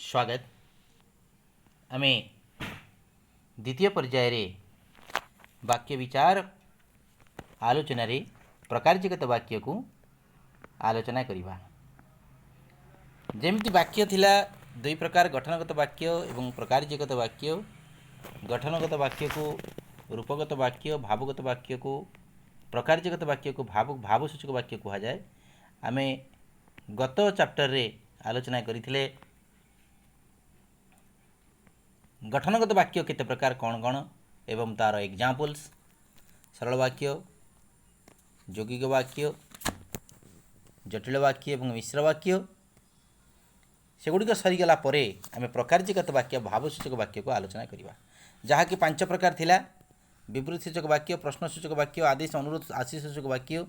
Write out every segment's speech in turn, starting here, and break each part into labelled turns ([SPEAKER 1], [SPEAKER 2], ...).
[SPEAKER 1] स्वागत आमे द्वितीय पर्याय वाक्य विचार आलोचन प्रकारजगत वाक्य को आलोचना करवा। जमिति वाक्य थिला दुई प्रकार गठनगत वाक्य एवं प्रकारजगत वाक्य। गठनगत वाक्य को रूपगत वाक्य, भावगत वाक्य को प्रकारजगत वाक्य को भावसूचक वाक्य कहा जाए। आमे गत चैप्टर रे आलोचना करथिले गठनगत वाक्य केते प्रकार कौन कौन एवं तार एग्जाम्पल्स, सरल वाक्य, यौगिक वाक्य, जटिल वाक्य एवं मिश्र वाक्य। सेगुड़िक सरीगला परे आमे प्रकारजगत वाक्य भावसूचक वाक्य को आलोचना करवा। जहाँकि 5 प्रकार थिला: विवृतिसूचक वाक्य, प्रश्नसूचक वाक्य, आदेश अनुरोध आशीसूचक वाक्य,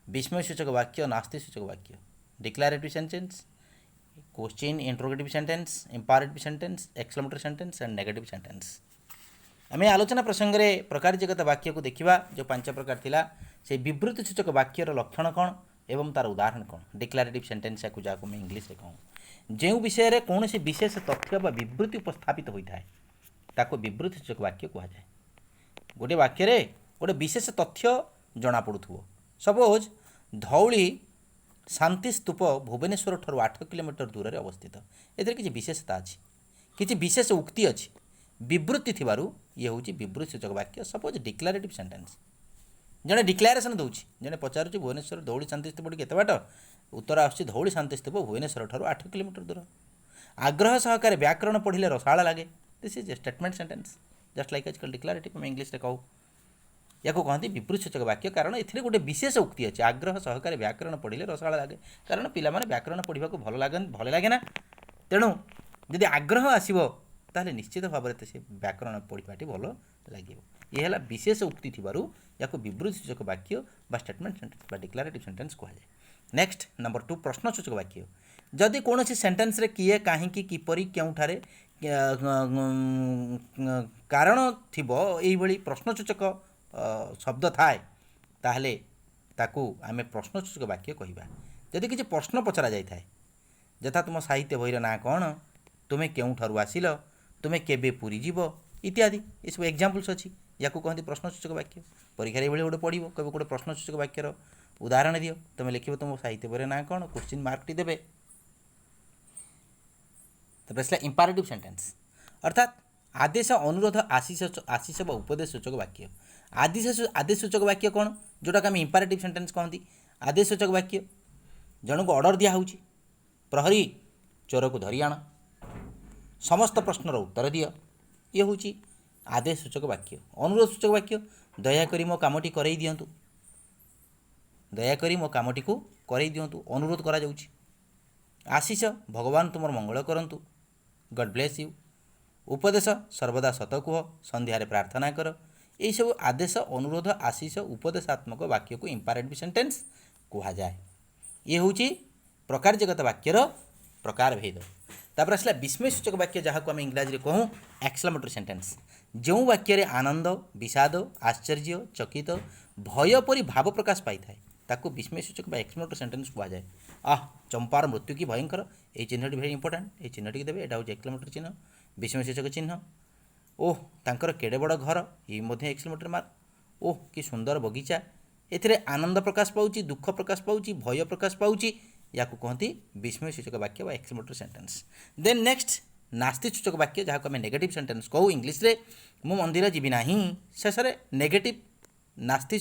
[SPEAKER 1] विस्मयसूचक वाक्य, नास्तिसूचक वाक्य, declarative sentence, question interrogative sentence, imperative sentence, exclamatory sentence and negative sentence. आम आलोचना प्रसंग में प्रकारजगत वाक्य को देखा। जो 5 प्रकार थिला से विवृतिसूचक वाक्यर लक्षण कौन एवं तार उदाहरण कौन। डिक्लारेटिव सेंटेंस या जहाँ मैं इंग्लीश कहूँ, जो विषय में कौन से विशेष तथ्य बा विवृत्ति उपस्थापित होता है ताको विवृतिसूचक वाक्य कहुए। गोटे वाक्य गोटे विशेष तथ्य जना पड़ुथबो। सपोज धौली शांति स्तूप भुवनेश्वर ठार 8 किलोमीटर दूर में अवस्थित। एथिरे किसी विशेषता अच्छी, किसी विशेष उक्ति अच्छी, विवृत्ति थिबारु ये हूँ विवृतिसूचक वाक्य। सपोज डिक्लारेटिव सेंटेंस, जड़े डिक्लारेसन दूसरी, जड़े पचारुची भुवनेश्वर धौली शांति स्तूप केते बाट, उत्तर आसुची धौली शांति स्तूप भुवनेश्वर ठार 8 किलोमीटर दूर। आग्रह सहकारे व्याकरण पढ़िले रसाळ लगे। This is a statement sentence just like आजकल डिक्लारेटिव मैं इंग्लीश कहूँ। या कहते विवृतिसूचक वाक्य, कारण ए गोटे विशेष उक्ति अच्छे। आग्रह सहकारे व्याकरण पढ़िले रसाळ लगे, कारण पिला माने व्याकरण पढ़ा को भल लगे ना। तेणु जदि आग्रह आसो ताहले निश्चित भाव में से व्याकरण पढ़ाटी भल लगे। ये है विशेष उक्ति थिबारु या विवृतिसूचक वाक्य बा स्टेटमेंट सेंटेंस बा डिक्लारेटिव सेंटेंस कहुए। नेक्स्ट नंबर 2 प्रश्नसूचक वाक्य। जदि कौन सेंटेंस रे किए, कहीं, किपरि, केउठारे कारण थिबो एई भली प्रश्नसूचक शब्द थाए ताहले ताकू आमे प्रश्नसूचक वाक्य कहिबा। जदि किसी प्रश्न पचरा जाय थाए, यथा तुम साहित्य बहिर ना कौन, तुम्हें केउठारु आसिल, तुम्हें केबे पुरी जीव इत्यादि, ये सब एग्जाम्पल्स अच्छी। या कहते प्रश्नसूचक वाक्य। परीक्षा ये गोटे पढ़ो कभी गोटे प्रश्नसूचक वाक्यर उदाहरण दियो, तुम लिख तुम साहित्य बहिर ना कौन, क्वेश्चन मार्क टी देबे। तब इंपारेटिव सेंटेंस अर्थात आदेश अनुरोध आशीष व उपदेश सूचक वाक्य। आदेश सूचक वाक्य कौन, जोटा आम इंपारेटिव सेंटेंस कहती। आदेश सूचक वाक्य जन को ऑर्डर दिया होची, प्रहरी चोर को धरी आण, समस्त प्रश्नर उत्तर दियो, ये हूँ आदेश सूचक वाक्य। अनुरोध सूचक वाक्य दयाकोरी मो कामटी करई दियंतु, दयाकोरी मो कामटी को करई दियंतु अनुरोध करा जाउची। आशीष भगवान तुमर मंगल करंतु, गॉड ब्लेस यू। उपदेश सर्वदा सत कह, संध्यारे प्रार्थना कर। यही सब आदेश अनुरोध आशीष उपदेशात्मक वाक्य को इंपारेटिव सेंटेंस कहा जाए। ये हूँ प्रकारजगत वाक्यर प्रकार भेद। तापर आसला विस्मयसूचक वाक्य, जहाँ को आम इंग्राजी कहूँ एक्सक्लेमेटरी सेंटेंस। जो वाक्य आनंद, विषाद, आश्चर्य, चकित, भय परी भाव प्रकाश पाई थाए ताको विस्मयसूचक एक्सक्लेमेटरी सेंटेंस कहा जाए। चंपार मृत्यु की भयंकर, ये चिन्हटी भेरी इंपोर्टाट, ये चिन्हटी देवे, यहाँ हूँ एक्सक्लेमेटरी चिन्ह, विस्मयसूचक चिन्ह। ओह तांकर केड़े बड़ घर, ये मध्य एक्सक्लेमेटरी मार्क। ओह कि सुंदर बगीचा, एथिरे आनंद प्रकाश पाउची, दुख प्रकाश पाउची, भय प्रकाश पाउची, या कहती विस्मयसूचक वाक्य बा एक्सक्लेमेटरी सेंटेंस। देन नेक्स्ट नास्तिसूचक वाक्य, जहाँ को आम नेगेटिव सेंटेंस कहू इंग्लीश रे। मु मंदिर जीवी नाही, शेष में नेगेटिव नास्ति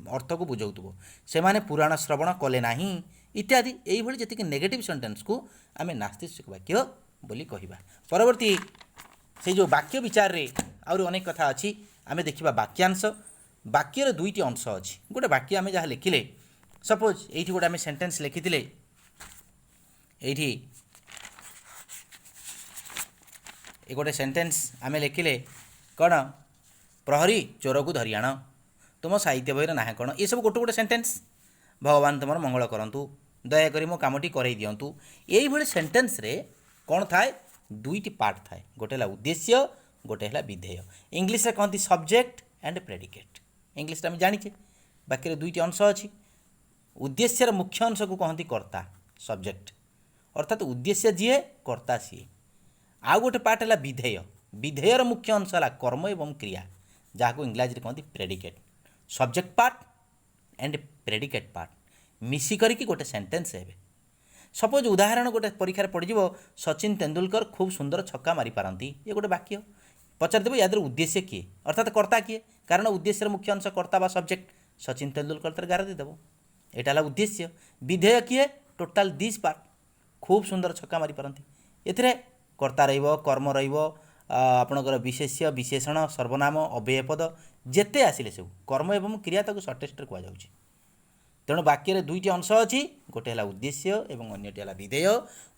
[SPEAKER 1] अर्थ को बुझाउथबो, से माने पुराण श्रवण कले नाही इत्यादि। यही भली जतिक नेगेटिव सेंटेंस को आम नास्तिसूचक वाक्य बोली कहिबा। परवर्ती से जो वाक्य विचार रे आउर अनेक कथा अच्छी। आम देखा वाक्यांश। वाक्यर 2टी अंश अच्छी। गोटे वाक्य आम जहाँ लिखिले, सपोज ये गोटे आम सेंटेंस लिखिले, ये गोटे सेंटेंस आम लिखिले कौन, प्रहरी चोर को धरी आण, तुम साहित्य बहिर ना कौन, ये सब गोटे गोटे सेंटेंस। भगवान तुम मंगल करंतु, दयाकोरी मो कामटी करई दियंतु। यही भली सेंटेंस रे कौन थाए, 2टी पार्ट थाए। गोटे है उद्देश्य, गोटे है विधेय। इंग्लीश रे कहती सब्जेक्ट एंड प्रेडिकेट। इंग्लीश आम जाचे वाक्य 2टी अंश अच्छी। उद्देश्यर मुख्य अंश को कहती कर्ता, सब्जेक्ट, अर्थात उद्देश्य जीए कर्ता सी। आउ गोटे पार्ट है विधेय। विधेयर मुख्य अंश है कर्म एवं क्रिया, जहाँ इंग्राजी कहते predicate. Subject part and predicate part मिसिकर गोटे सेंटेंस है। सपोज उदाहरण गोटे परीक्षा पड़ज सचिन तेंदुलकर खूब सुंदर छक्का मारी पारती, ये गोटे वाक्य। पचारिदेव याद उद्देश्य किए अर्थात कर्ता किए, कारण उद्देश्य मुख्य अंश कर्ता सब्जेक्ट सचिन तेंदुलकर तर गार देदेव, यहाँ है उद्देश्य। विधेय किए टोटाल दिस पार्ट खूब सुंदर छक्का मारी पारती, ए कर्ता कर्म आपणकर विशेष्य विशेषण सर्वनाम अव्यय पद जेते आसिले सब कर्म एवं क्रिया ताको सर्टेस्ट कहुँ। तेणु वाक्य दुईटी अंश अच्छी, गोटे है उद्देश्य एवं अन्यटी है विधेय।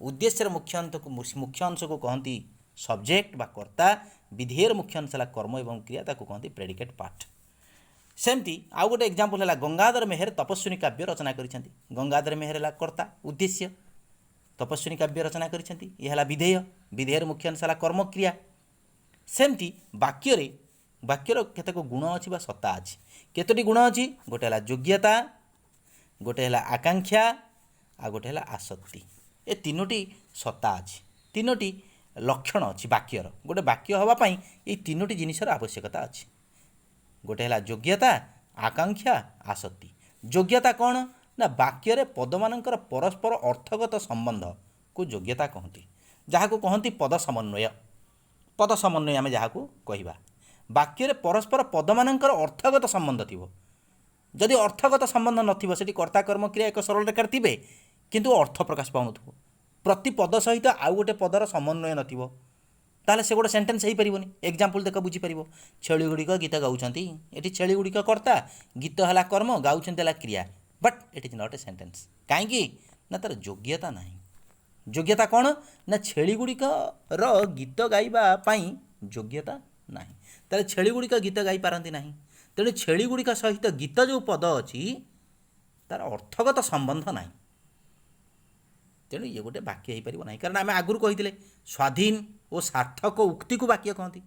[SPEAKER 1] उद्देश्य मुख्य अंश को कहती सब्जेक्ट बा कर्ता, विधेयर मुख्य अंश है कर्म एवं क्रिया ताको कहती प्रेडिकेट पार्ट। सेमती आउ गोटे एग्जांपल है गंगाधर मेहर तपस्विनी काव्य रचना कर। गंगाधर मेहर है कर्ता उद्देश्य, तपस्विनी काव्य रचना कर, यह है विधेय। विधेयर मुख्य अंश है कर्म क्रिया। सेमती वाक्यर केतक गुण अच्छी सत्ता अच्छी। केतोटी गुण अच्छी, गोटे है योग्यता, गोटे है आकांक्षा, आ गोटे है आसक्ति। ए तीनोटी सत्ता अच्छी, तीनोटी लक्षण अच्छी वाक्यर। गोटे वाक्य हाँपाई ये तीनोटी जिनिसर आवश्यकता अच्छी। गोटे है योग्यता, आकांक्षा, आसक्ति। योग्यता कौन ना वाक्य पद मानकर परस्पर अर्थगत संबंध को योग्यता कहती, जहाँ को कहती पद समन्वय। पद समन्वय आम जहाँ को कहवा वाक्य परस्पर पद मानकर अर्थगत संबंध थी। जदि अर्थगत संबंध नथिबो सेठी कर्ता कर्म क्रिया एक सरल रेखार थिबे किंतु अर्थ प्रकाश पाउनथुबो, प्रति पद सहित आउ गोटे पदर समन्वय नथिबो, ताले से गोटे सेंटेंस हो पारिबोनी। एग्जांपल देख बुझी पारिबो। छेली गुड़िक गीत गाउछंती, एठी छेली गुड़िक कर्ता, गीत है कर्म, गाउछंती है क्रिया, but it is not a sentence. कहीं ना तार योग्यता नहीं। योग्यता कौन ना छेली गुड़िक गीत गाइबा पाई योग्यता नहीं, तार छेली गुड़िक गीत गाई पारती नहीं। तेणु छेली गुड़िक सहित गीत जो पद अच्छी तार अर्थगत संबंध ना, तेणु ये गोटे वाक्य हो पार ना, कारण आम आगुरी कही स्वाधीन और सार्थक उक्ति को वाक्य कहती।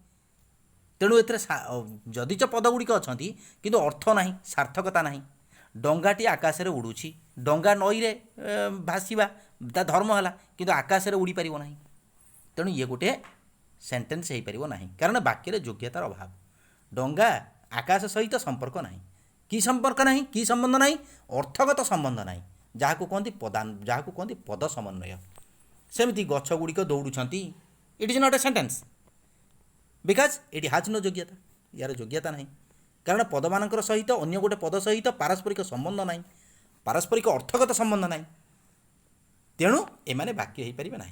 [SPEAKER 1] तेणु ए जदिच पद गुड़िक अच्छा किंतु अर्थ ना, सार्थकता ना। डंगाटी आकाश में उड़ूची, डंगा नई रे भाषा ता धर्म है कि आकाश में उड़ी पार ना। तेणु ये गोटे सेंटेंस हो पार ना, कारण वाक्य योग्यतार अभाव। डंगा आकाश सहित संपर्क ना, कि संपर्क ना, कि संबंध ना, अर्थगत संबंध ना, जहाँ को कहती जहाँ को कहती पद समन्वय। सेमती गछ गुड़िक दौड़ुंट, it is not a sentence because it has no योग्यता, यार योग्यता ना, कारण पद मानकर सहित अन्य गोटे पद सहित पारस्परिक संबंध ना, पारस्परिक अर्थगत संबंध ना। तेणु एमाने वाक्य हो पारे ना।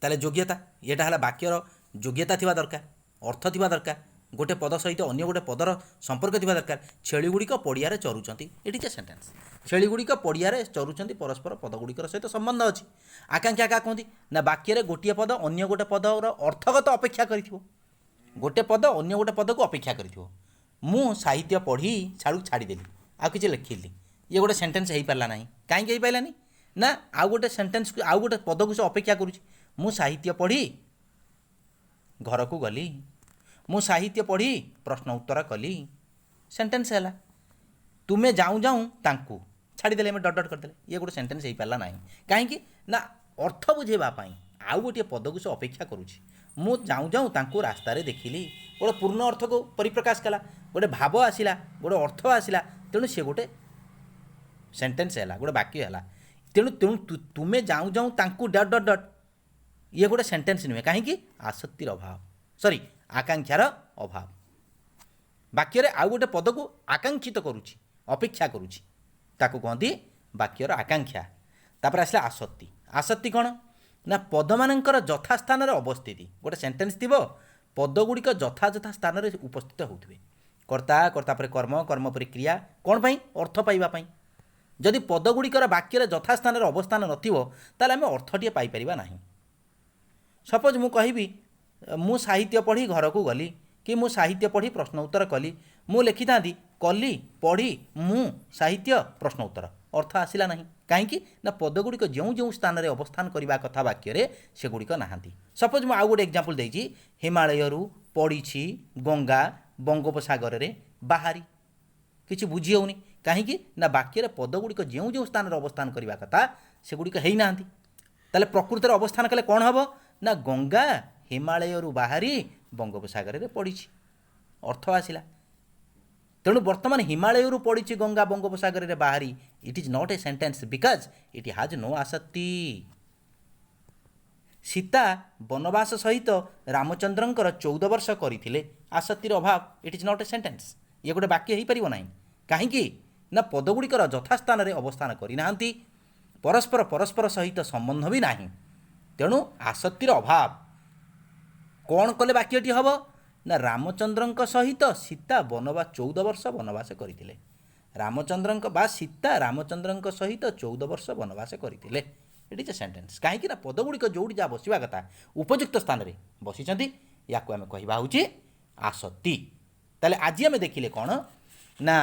[SPEAKER 1] ताले योग्यता यहाँ है वाक्यर योग्यता थिबा दरकार, अर्थ थिबा दरकार, गोटे पद सहित अन्य गोटे पदर संपर्क थिबा दरकार। छेली गुड़िक पड़िया चरुंट, इट इज ए सेंटेंस। छेली गुड़िक पड़िया चरुंट, परस्पर पद गुड़िक सहित संबंध अच्छी। आकांक्षा क्या कहती ना वाक्य गोटे पद अन्य गोटे पदर अर्थगत अपेक्षा करिथिबो, गोटे पद अन्य गोटे पद को अपेक्षा करिथिबो। मु साहित्य पढ़ी छाड़ू छाड़ीदेली आ कि लिखिली, ये गोटे सेंटेंस हो पारा ना। कहीं हो पारानी ना आउ गोटे सेंटेंस आउ गोटे पद को से अपेक्षा करुच्ची। मु साहित्य पढ़ी घर को गली, मु साहित्य पढ़ी प्रश्न उत्तर कली, सेंटेंस है। तुम्हें जाऊँ जाऊँ तांकू छाड़ीदे डट डट करदे, ये गोटे सेंटेंस हो पारा ना। कहीं ना अर्थ बुझेवाई आउ गोटे पद को से अपेक्षा करुच्ची। मु जाऊँ जाऊँ तांकू रास्ता देखिली, गोटे पूर्ण अर्थ को परिप्रकाश कला, गोटे भाव आसला, गोटे अर्थ आसला। तेणु सी गोटे सेंटेंस है, गोटे वाक्य है। तेणु तेणु तुम्हें जाऊँ जाऊँ तांकू डट डट डट, ये गोटे सेंटेंस नुहे। कहीं आसक्तिर अभाव, सॉरी आकांक्षार अभाव। वाक्य आउ गोटे पद को आकांक्षित करुच्ची, अपेक्षा करुच्ची, ताको कहती वाक्यर आकांक्षा। तापर आसला आसक्ति। आसक्ति कौन ना पद मानकर यथास्थान अवस्थिति। गोटे सेंटेंस थी पद गुड़िक यथा यथा स्थान उपस्थित होते, कर्ता कर्ता पर कर्म, कर्म पर क्रिया, कौन पाई अर्थ पाइबा। जदि पद गुड़िकर वाक्य यथास्थान अवस्थान नथिबो ताले आमे अर्थटीए पाई परिबा नाही। सपोज मु कहिबी मु साहित्य पढ़ी घर को गली, कि मु साहित्य पढ़ी प्रश्न उत्तर कली, मु लिखि थांती कली पढ़ी मु साहित्य प्रश्न उत्तर, अर्थ आसिला नहीं। कहीं ना पद गुड़िक जो जो स्थान में अवस्थान करने कथा वाक्य से गुड़िक नहांती। सपोज मु आउ गोटे एग्जांपल देछि, हिमालय पड़ी गंगा बंगोपसागर रे बाहरी, किसी बुझी होनी। कहीं ना वाक्य पद गुड़िक जो जो स्थान में अवस्थान करने कथा से गुड़िक है ना। ताले प्रकृतिर अवस्थान कले कौन हम ନା ଗଙ୍ଗା ହିମାଳୟରୁ ବାହାରି ବଙ୍ଗୋପସାଗରରେ ପଡ଼ିଛି, ଅର୍ଥ ଆସିଲା। ତେଣୁ ବର୍ତ୍ତମାନ ହିମାଳୟରୁ ପଡ଼ିଛି ଗଙ୍ଗା ବଙ୍ଗୋପସାଗରରେ ବାହାରି, it is not a sentence because it has no ଆସକ୍ତି। ସୀତା ବନବାସ ସହିତ ରାମଚନ୍ଦ୍ରଙ୍କର 14 ବର୍ଷ କରିଥିଲେ, ଆସକ୍ତିର ଅଭାବ, ଇଟ୍ ଇଜ୍ ନଟ୍ ଏ ସେଣ୍ଟେନ୍ସ। ଇଏ ଗୋଟେ ବାକ୍ୟ ହୋଇପାରିବ ନାହିଁ। କାହିଁକି ନା ପଦଗୁଡ଼ିକର ଯଥାସ୍ଥାନରେ ଅବସ୍ଥାନ କରିନାହାନ୍ତି, ପରସ୍ପର ସହିତ ସମ୍ବନ୍ଧ ବି ନାହିଁ। ତେଣୁ ଆସକ୍ତିର ଅଭାବ। କ'ଣ କଲେ ବାକ୍ୟଟି ହେବ ନା ରାମଚନ୍ଦ୍ରଙ୍କ ସହିତ ସୀତା 14 ବର୍ଷ ବନବାସ କରିଥିଲେ। ରାମଚନ୍ଦ୍ରଙ୍କ ବା ସୀତା ରାମଚନ୍ଦ୍ରଙ୍କ ସହିତ 14 ବର୍ଷ ବନବାସ କରିଥିଲେ। It is a sentence. କାହିଁକି ନା ପଦଗୁଡ଼ିକ ଯେଉଁଠି ଯାହା ବସିବା କଥା ଉପଯୁକ୍ତ ସ୍ଥାନରେ ବସିଛନ୍ତି, ୟାକୁ ଆମେ କହିବା ହେଉଛି ଆସକ୍ତି। ତାହେଲେ ଆଜି ଆମେ ଦେଖିଲେ କ'ଣ ନା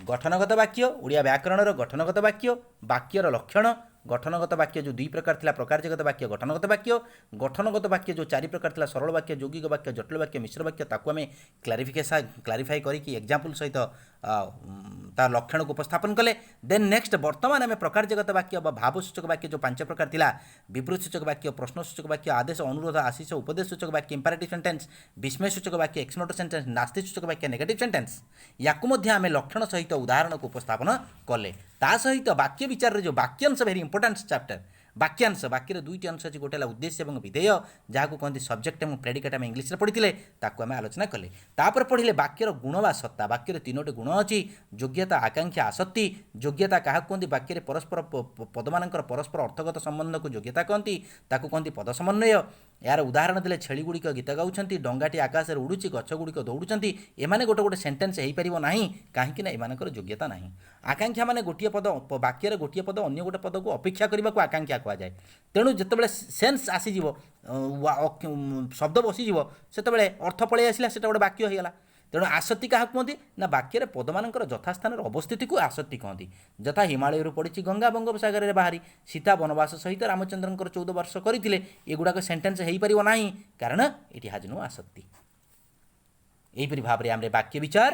[SPEAKER 1] ଗଠନଗତ ବାକ୍ୟ, ଓଡ଼ିଆ ବ୍ୟାକରଣର ଗଠନଗତ ବାକ୍ୟ, ବାକ୍ୟର ଲକ୍ଷଣ, ଗଠନଗତ ବାକ୍ୟ ଯେଉଁ 2 ପ୍ରକାର ଥିଲା, ପ୍ରକାରଜାଗତ ବାକ୍ୟ, ଗଠନଗତ ବାକ୍ୟ। ଗଠନଗତ ବାକ୍ୟ ଯେଉଁ 4 ପ୍ରକାର ଥିଲା, ସରଳ ବାକ୍ୟ, ଯୌଗିକ ବାକ୍ୟ, ଜଟିଳ ବାକ୍ୟ, ମିଶ୍ର ବାକ୍ୟ, ତାକୁ ଆମେ କ୍ଲାରିଫାଇ କରିକି ଏକ୍ଜାମ୍ପଲ୍ ସହିତ ତାର ଲକ୍ଷଣକୁ ଉପସ୍ଥାପନ କଲେ। ଦେନ୍ ନେକ୍ସଟ ବର୍ତ୍ତମାନ ଆମେ ପ୍ରକାରଜାଗତ ବାକ୍ୟ ବା ଭାବସୂଚକ ବାକ୍ୟ ଯେଉଁ 5 ପ୍ରକାର ଥିଲା, ବିବୃତି ସୂଚକ ବାକ୍ୟ, ପ୍ରଶ୍ନ ସୂଚକ ବାକ୍ୟ, ଆଦେଶ, ଅନୁରୋଧ, ଆଶିଷ, ଉପଦେଶ ସୂଚକ ବାକ୍ୟ, ଇମ୍ପାରେଟିଭ୍ ସେଣ୍ଟେନ୍ସ, ବିସ୍ମୟ ସୂଚକ ବାକ୍ୟ, ଏକ୍ସକ୍ଲେମେଟୋରୀ ସେଣ୍ଟେନ୍ସ, ନାସ୍ତି ସୂଚକ ବାକ୍ୟ, ନେଗେଟିଭ୍ ସେଣ୍ଟେନ୍ସ, ୟାକୁ ମଧ୍ୟ ଆମେ ଲକ୍ଷଣ ସହିତ ଉଦାହରଣକୁ ଉପସ୍ଥାପନ କଲେ। ତା ସହିତ ବାକ୍ୟ ବିଚାରରେ ଯେଉଁ ବାକ୍ୟାଂଶ, ଭେରି ଇମ୍ପୋର୍ଟାଣ୍ଟ ଚାପ୍ଟର ବାକ୍ୟାଂଶ, ବାକ୍ୟରେ 2ଟି ଅଂଶ ଅଛି, ଗୋଟେ ହେଲା ଉଦ୍ଦେଶ୍ୟ ଏବଂ ବିଧେୟ, ଯାହାକୁ କହନ୍ତି ସବଜେକ୍ଟ ଏବଂ ପ୍ରେଡିକେଟ୍, ଆମେ ଇଂଲିଶରେ ପଢ଼ିଥିଲେ, ତାକୁ ଆମେ ଆଲୋଚନା କଲେ। ତାପରେ ପଢ଼ିଲେ ବାକ୍ୟର ଗୁଣ ବା ସତ୍ତା। ବାକ୍ୟରେ 3ଟି ଗୁଣ ଅଛି, ଯୋଗ୍ୟତା, ଆକାଂକ୍ଷା, ଆସକ୍ତି। ଯୋଗ୍ୟତା କାହାକୁ କୁହନ୍ତି? ବାକ୍ୟରେ ପରସ୍ପର ପଦମାନଙ୍କର ପରସ୍ପର ଅର୍ଥଗତ ସମ୍ବନ୍ଧକୁ ଯୋଗ୍ୟତା କହନ୍ତି, ତାକୁ କହନ୍ତି ପଦ ସମନ୍ୱୟ। ଏହାର ଉଦାହରଣ ଦେଲେ ଛେଳିଗୁଡ଼ିକ ଗୀତ ଗାଉଛନ୍ତି, ଡଙ୍ଗାଟି ଆକାଶରେ ଉଡ଼ୁଛି, ଗଛଗୁଡ଼ିକ ଦୌଡ଼ୁଛନ୍ତି। ଏମାନେ ଗୋଟେ ସେଣ୍ଟେନ୍ସ ହୋଇପାରିବ ନାହିଁ, କାହିଁକି ନା ଏମାନଙ୍କର ଯୋଗ୍ୟତା ନାହିଁ। ଆକାଂକ୍ଷା ମାନେ ଗୋଟିଏ ପଦ, ବାକ୍ୟରେ ଗୋଟିଏ ପଦ ଅନ୍ୟ ଗୋଟେ ପଦକୁ ଅପେକ୍ଷା କରିବାକୁ ଆକାଂକ୍ଷା କୁହାଯାଏ। ତେଣୁ ଯେତେବେଳେ ସେନ୍ସ ଆସିଯିବ, ଶବ୍ଦ ବସିଯିବ, ସେତେବେଳେ ଅର୍ଥ ପଳେଇ ଆସିଲା, ସେଟା ଗୋଟେ ବାକ୍ୟ ହୋଇଗଲା। ତେଣୁ ଆସକ୍ତି କାହାକୁ କୁହନ୍ତି ନା ବାକ୍ୟରେ ପଦମାନଙ୍କର ଯଥାସ୍ଥାନର ଅବସ୍ଥିତିକୁ ଆସକ୍ତି କହନ୍ତି। ଯଥା ହିମାଳୟରୁ ପଡ଼ିଛି ଗଙ୍ଗା ବଙ୍ଗୋପସାଗରରେ ବାହାରି, ସୀତା ବନବାସ ସହିତ ରାମଚନ୍ଦ୍ରଙ୍କର 14 ବର୍ଷ କରିଥିଲେ, ଏଗୁଡ଼ାକ ସେଣ୍ଟେନ୍ସ ହୋଇପାରିବ ନାହିଁ, କାରଣ ଏଠି ହାଜ୍ ନୋ ଆସକ୍ତି। ଏହିପରି ଭାବରେ ଆମେ ବାକ୍ୟ ବିଚାର,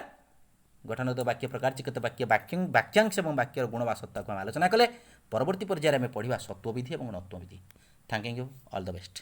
[SPEAKER 1] ଗଠନଗତ ବାକ୍ୟ, ପ୍ରକାରଜାଗତ ବାକ୍ୟ, ବାକ୍ୟାଂଶ ଏବଂ ବାକ୍ୟର ଗୁଣ ବା ସତ୍ତାକୁ ଆମେ ଆଲୋଚନା କଲେ। ପରବର୍ତ୍ତୀ ପର୍ଯ୍ୟାୟରେ ଆମେ ପଢ଼ିବା ସତ୍ତ୍ୱବିଧି ଏବଂ ନତ୍ୱବିଧି। Thank you, all the best.